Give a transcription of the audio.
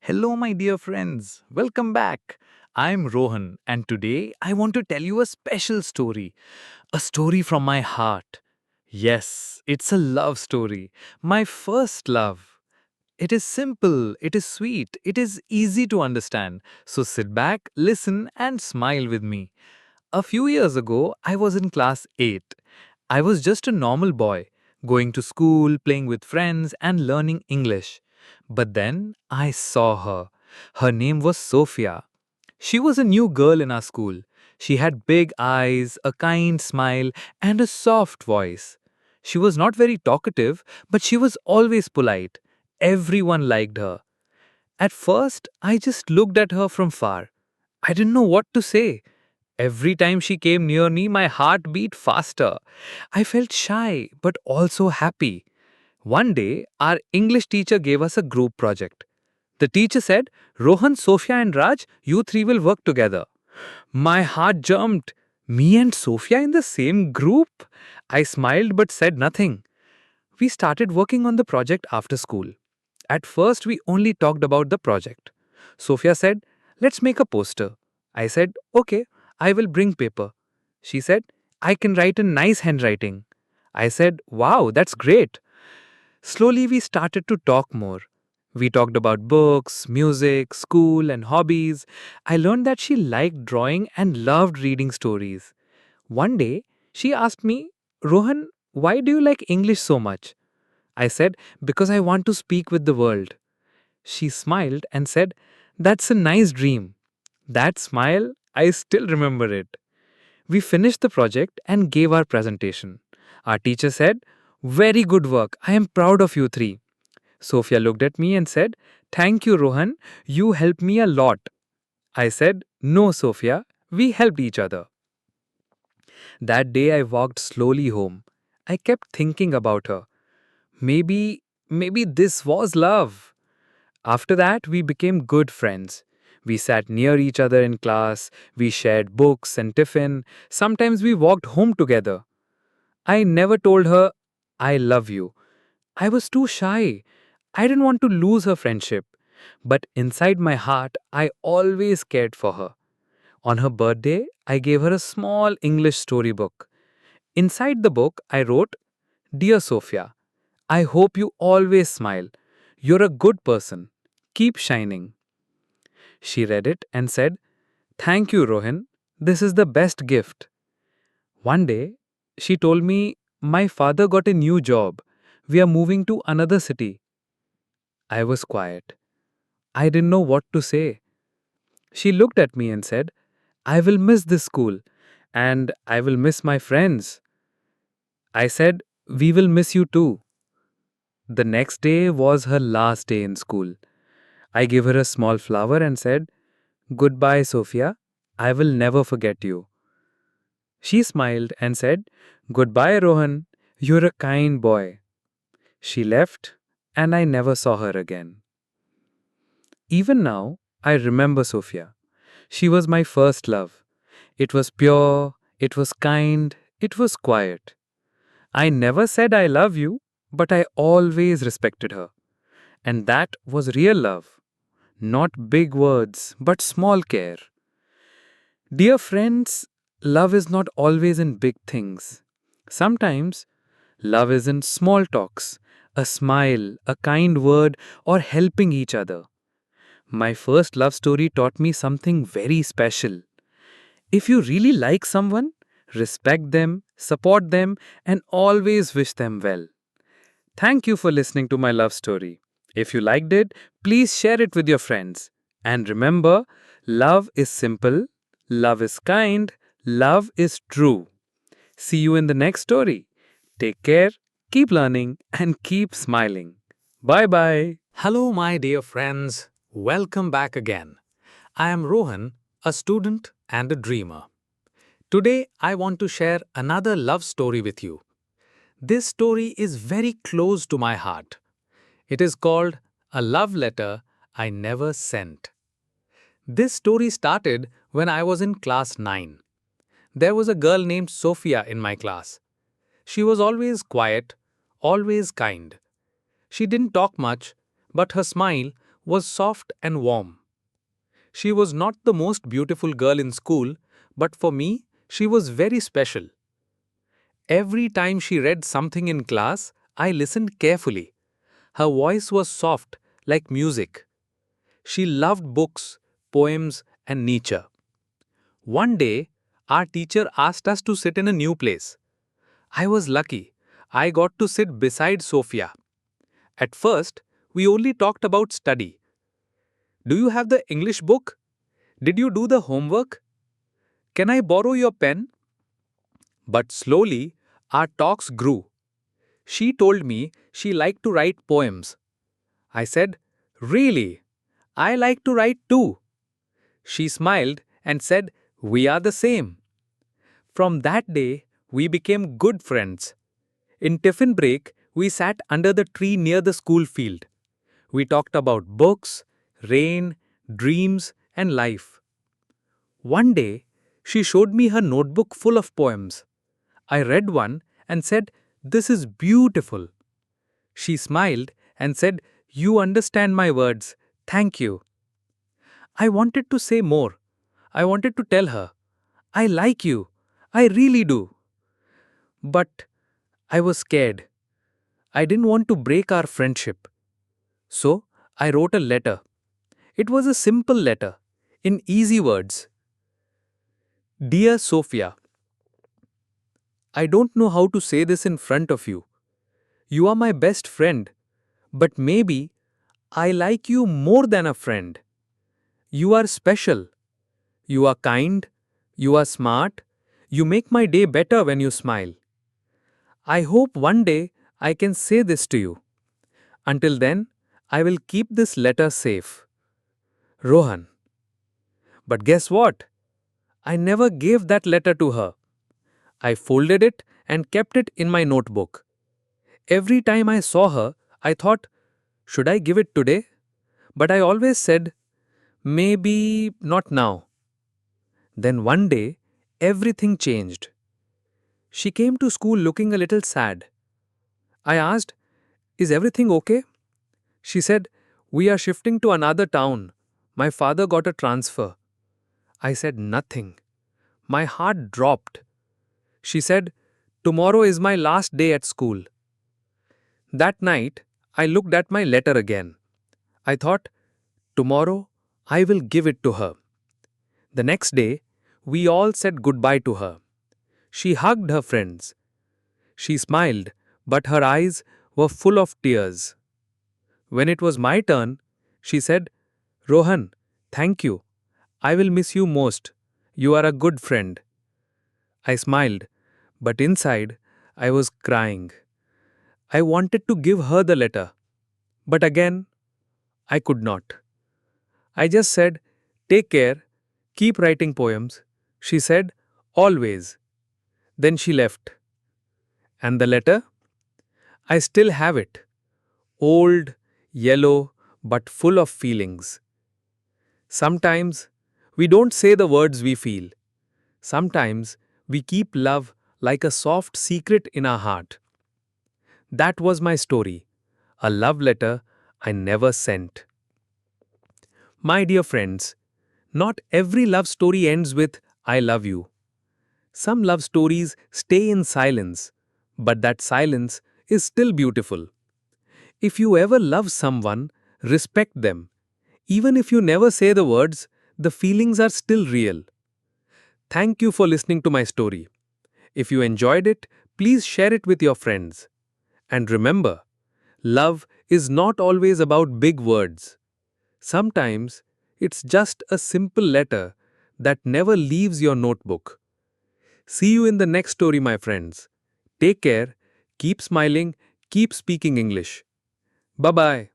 Hello, my dear friends. Welcome back. I'm Rohan, and today I want to tell you a special story. A story from my heart. Yes, it's a love story. My first love. It is simple, it is sweet, it is easy to understand. So sit back, listen, and smile with me. A few years ago, I was in class 8. I was just a normal boy, going to school, playing with friends, and learning English. But then I saw her. Her name was Sophia. She was a new girl in our school. She had big eyes, a kind smile, and a soft voice. She was not very talkative, but she was always polite. Everyone liked her. At first, I just looked at her from far. I didn't know what to say. Every time she came near me, my heart beat faster. I felt shy, but also happy. One day, our English teacher gave us a group project. The teacher said, Rohan, Sophia, and Raj, you three will work together. My heart jumped. Me and Sophia in the same group? I smiled but said nothing. We started working on the project after school. At first, we only talked about the project. Sophia said, let's make a poster. I said, okay, I will bring paper. She said, I can write in nice handwriting. I said, wow, that's great. Slowly, we started to talk more. We talked about books, music, school, and hobbies. I learned that she liked drawing and loved reading stories. One day, she asked me, Rohan, why do you like English so much? I said, because I want to speak with the world. She smiled and said, that's a nice dream. That smile, I still remember it. We finished the project and gave our presentation. Our teacher said, very good work. I am proud of you three. Sophia looked at me and said, thank you, Rohan. You helped me a lot. I said, no, Sophia. We helped each other. That day I walked slowly home. I kept thinking about her. Maybe this was love. After that, we became good friends. We sat near each other in class, we shared books and tiffin. Sometimes we walked home together. I never told her, I love you. I was too shy. I didn't want to lose her friendship. But inside my heart, I always cared for her. On her birthday, I gave her a small English storybook. Inside the book, I wrote, Dear Sophia, I hope you always smile. You're a good person. Keep shining. She read it and said, thank you, Rohan. This is the best gift. One day, she told me, my father got a new job. We are moving to another city. I was quiet. I didn't know what to say. She looked at me and said, I will miss this school and I will miss my friends. I said, we will miss you too. The next day was her last day in school. I gave her a small flower and said, goodbye, Sophia. I will never forget you. She smiled and said, goodbye, Rohan. You're a kind boy. She left and I never saw her again. Even now, I remember Sophia. She was my first love. It was pure, it was kind, it was quiet. I never said I love you, but I always respected her. And that was real love. Not big words, but small care. Dear friends, love is not always in big things. Sometimes, love is in small talks, a smile, a kind word, or helping each other. My first love story taught me something very special. If you really like someone, respect them, support them, and always wish them well. Thank you for listening to my love story. If you liked it, please share it with your friends. And remember, love is simple, love is kind, love is true. See you in the next story. Take care, keep learning, and keep smiling. Bye bye. Hello, my dear friends. Welcome back again. I am Rohan, a student and a dreamer. Today, I want to share another love story with you. This story is very close to my heart. It is called A Love Letter I Never Sent. This story started when I was in class 9. There was a girl named Sophia in my class. She was always quiet, always kind. She didn't talk much, but her smile was soft and warm. She was not the most beautiful girl in school, but for me, she was very special. Every time she read something in class, I listened carefully. Her voice was soft, like music. She loved books, poems, and nature. One day, our teacher asked us to sit in a new place. I was lucky. I got to sit beside Sophia. At first, we only talked about study. Do you have the English book? Did you do the homework? Can I borrow your pen? But slowly, our talks grew. She told me she liked to write poems. I said, "Really? I like to write too." She smiled and said, "We are the same." From that day, we became good friends. In tiffin break, we sat under the tree near the school field. We talked about books, rain, dreams, and life. One day, she showed me her notebook full of poems. I read one and said, "This is beautiful." She smiled and said, "You understand my words. Thank you." I wanted to say more. I wanted to tell her, "I like you. I really do." But I was scared. I didn't want to break our friendship. So I wrote a letter. It was a simple letter, in easy words. Dear Sophia, I don't know how to say this in front of you. You are my best friend, but maybe I like you more than a friend. You are special. You are kind. You are smart. You make my day better when you smile. I hope one day I can say this to you. Until then, I will keep this letter safe. Rohan. But guess what? I never gave that letter to her. I folded it and kept it in my notebook. Every time I saw her, I thought, should I give it today? But I always said, maybe not now. Then one day, everything changed. She came to school looking a little sad. I asked, "Is everything okay?" She said, "We are shifting to another town. My father got a transfer." I said nothing. My heart dropped. She said, "Tomorrow is my last day at school." That night, I looked at my letter again. I thought, tomorrow I will give it to her. The next day, we all said goodbye to her. She hugged her friends. She smiled, but her eyes were full of tears. When it was my turn, she said, "Rohan, thank you. I will miss you most. You are a good friend." I smiled, but inside, I was crying. I wanted to give her the letter, but again, I could not. I just said, "Take care, keep writing poems." She said, "Always." Then she left. And the letter? I still have it. Old, yellow, but full of feelings. Sometimes we don't say the words we feel. Sometimes we keep love like a soft secret in our heart. That was my story, a love letter I never sent. My dear friends, not every love story ends with "I love you." Some love stories stay in silence, but that silence is still beautiful. If you ever love someone, respect them. Even if you never say the words, the feelings are still real. Thank you for listening to my story. If you enjoyed it, please share it with your friends. And remember, love is not always about big words. Sometimes it's just a simple letter that never leaves your notebook. See you in the next story, my friends. Take care, keep smiling, keep speaking English. Bye bye.